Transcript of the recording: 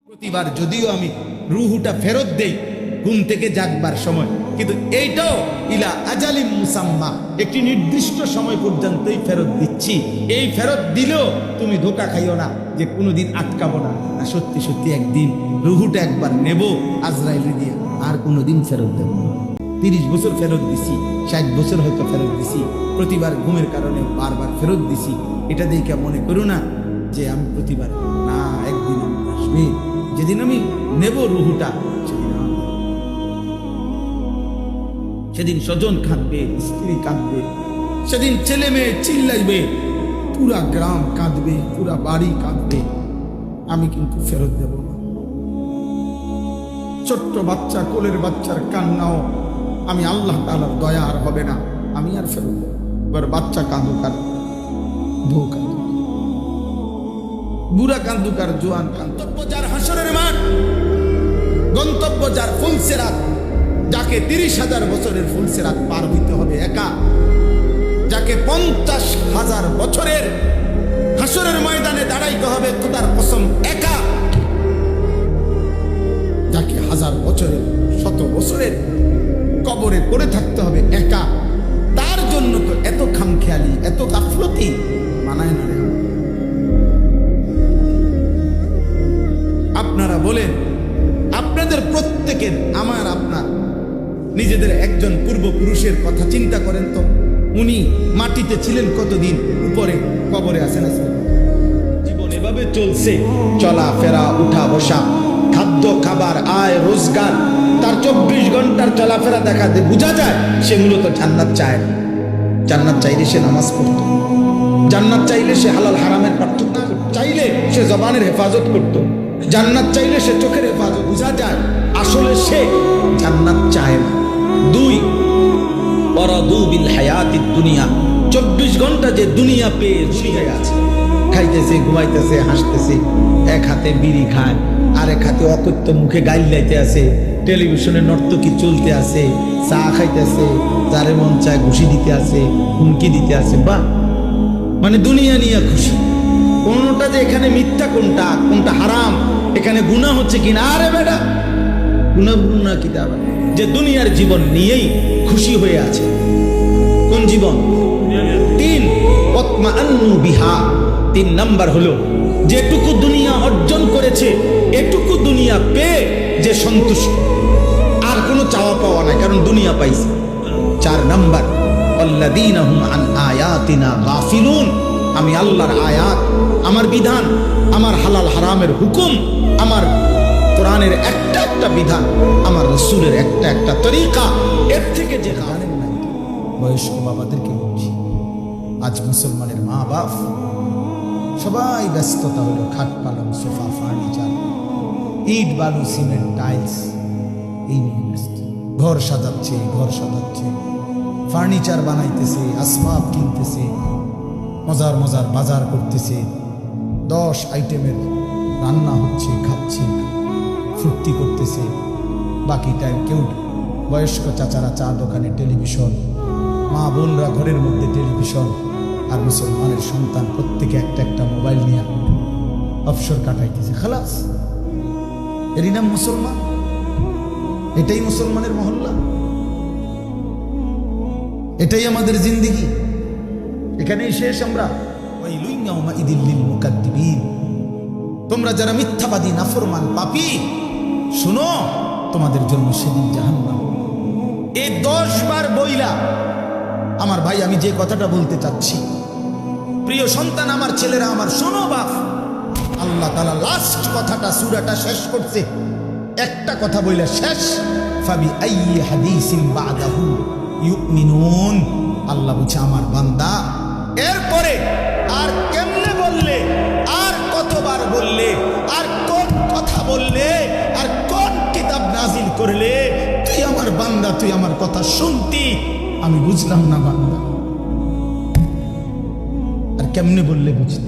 প্রতিবার যদিও আমি রুহুটা ফেরত দেই ঘুম থেকে জাগবার সময়, কিন্তু এইটাও ইলা আজালিম মুসাম্মা, একটি নির্দিষ্ট সময় পর্যন্তই ফেরত দিচ্ছি। এই ফেরত দিলেও তুমি ধোকা খাইও না যে কোনোদিন আটকাবো না। আর সত্যি সত্যি একদিন রুহুটা একবার নেব আজরাইলে দিয়ে, আর কোনোদিন ফেরত দেব না। 30 বছর ফেরত দিছি, 60 বছর হয়তো ফেরত দিছি, প্রতিবার ঘুমের কারণে বারবার ফেরত দিছি। এটা দেখে মনে করো না যে আমি প্রতিবার, না, একদিন আসবে যেদিন আমি নেব রুহুটা, সেদিন স্বজন কাঁদবে, স্ত্রী কাঁদবে, সেদিন ছেলে মেয়ে চিল্লাইবে, পুরা গ্রাম কাঁদবে, পুরা বাড়ি কাঁদবে। আমি কিন্তু ফেরত দেব না। ছোট্ট বাচ্চা, কোলের বাচ্চার কান্নাও আমি আল্লাহ তাআলার দয়া আর হবে না, আমি আর ফেরত দেব। এবার বাচ্চা কাঁদুক আর বউ কাঁদুক, বুড়া কাঁদুক আর জোয়ান কাঁদুক, যার হাসরের মাঠ, গন্তব্য যার ফুলসেরাত, যাকে 30,000 বছরের ফুলসেরাত পার হইতে হবে একা, যাকে 50,000 বছরের হাসরের ময়দানে দাঁড়াইতে হবে খোদার কসম একা, যাকে 1000 বছরের 100 বছরের কবরে পড়ে থাকতে হবে একা, তার জন্য তো এত খামখেয়ালি, এত গাফলতি মানায় না। আপনারা বলেন, আপনাদের প্রত্যেকের, আমার আপনার নিজেদের একজন পূর্বপুরুষের কথা চিন্তা করেন তো। উনি মাটিতে ছিলেন কতদিন, উপরে কবরে আছেন আজকে। জীবন এভাবে চলছে, চলা ফেরা, উঠা বসা, খাদ্য খাবার, আয় রোজগার, তার 24 ঘন্টার চলাফেরা দেখাতে বোঝা যায় সে মূলত জান্নাত চায়। জান্নাত চাইলে সে নামাজ পড়তো, জান্নাত চাইলে সে হালাল হারামের পার্থক্য করতো, চাইলে সে জবানের হেফাজত করতো, জান্নাত চাইলে সে চোখের হেফাজত। বোঝা যায় আসলে সে জান্নাত চায় না। 2, ওয়ারাদু বিল হায়াতিদ দুনিয়া, 24 ঘন্টা যে দুনিয়া পেয়ে শুয়ে আছে, খাইতেছে, ঘুমাইতেছে, হাসতেছে, এক হাতে বিড়ি খায়, আরেক হাতে অকথ্য মুখে গাইল লাইতে আছে, টেলিভিশনে নর্তকী চলতে আছে, চা খাইতেছে, যারে মন চায় ঘুষি দিতে আছে, হুমকি দিতে আছে, বা মানে দুনিয়া নিয়ে খুশি। কোনটা যে এখানে মিথ্যা, কোনটা কোনটা হারাম, এখানে গুনাহ হচ্ছে কিনা, আরে বেটা গুনাহ কিতাব, যে দুনিয়ার জীবন নিয়েই খুশি হয়ে আছে। কোন জীবন? 3, ওয়াতমাআন্নু বিহা, 3 নাম্বার হলো যেটুকু দুনিয়া অর্জন করেছে এটুকু দুনিয়া পেয়ে যে সন্তুষ্ট, আর কোনো চাওয়া পাওয়া নাই, কারণ দুনিয়া পাইছে। 4 নাম্বার, আল্লাযীনা হুম আন আয়াতিনা গাফিলুন, আমি আল্লাহর আয়াত, আমার বিধান, আমার হালাল হারামের হুকুম, আমার কোরআনের একটা একটা বিধান, আমার রাসূলের একটা একটা তরিকা, এর থেকে যে জানেন না। বয়স্ক বাবাদেরকে বলছি, আজ মুসলমানের মা বাপ সবাই ব্যস্ততা হলো খাট পালং, সোফা, ফার্নিচার, ইট বালু সিমেন্ট টাইলস, এই নিয়ে ব্যস্ত। ঘর সাজাচ্ছে, ঘর সাজাচ্ছে, ফার্নিচার বানাইতেছে, আসবাব কিনতেছে, মজার মজার বাজার করতেছে, 10 আইটেমের রান্না হচ্ছে, খাচ্ছে, ফুর্তি করতেছে। বাকি টাইম কেউ, বয়স্ক চাচারা চা দোকানে টেলিভিশন, মা বোনরা ঘরের মধ্যে টেলিভিশন, আর মুসলমানের সন্তান প্রত্যেকে একটা একটা মোবাইল নিয়ে অবসর কাটাইতেছে। খালাস, এরই নাম মুসলমান? এটাই মুসলমানের মহল্লা? এটাই আমাদের জিন্দিগি? এখানেই শেষ আমরা? তোমরা যারা মিথ্যাবাদী, নাফরমান, পাপী, শুনো, তোমাদের জন্য সেদিন জাহান্নাম। এই 10 বার বইলা আমার ভাই, আমি যে কথাটা বলতে চাচ্ছি, প্রিয় সন্তান, আমার ছেলেরা আমার, শোনো বাপ, আল্লাহ তাআলা লাস্ট কথাটা, সূরাটা শেষ করছে একটা কথা বইলা শেষ, ফাবি আইয়ি হাদিসিন বাদাহু ইউমিনুন। আল্লাহ বলছে, আমার বান্দা এরপরে আর কেমনে বললে, আর কতবার বললে, আর কোন কথা বললে, আর কোন কিতাব নাজিল করলে, তুই আমার বান্দা, তুই আমার কথা শুনতি, আমি বুঝলাম না বান্দা, আর কেমনে বললে বুঝতি।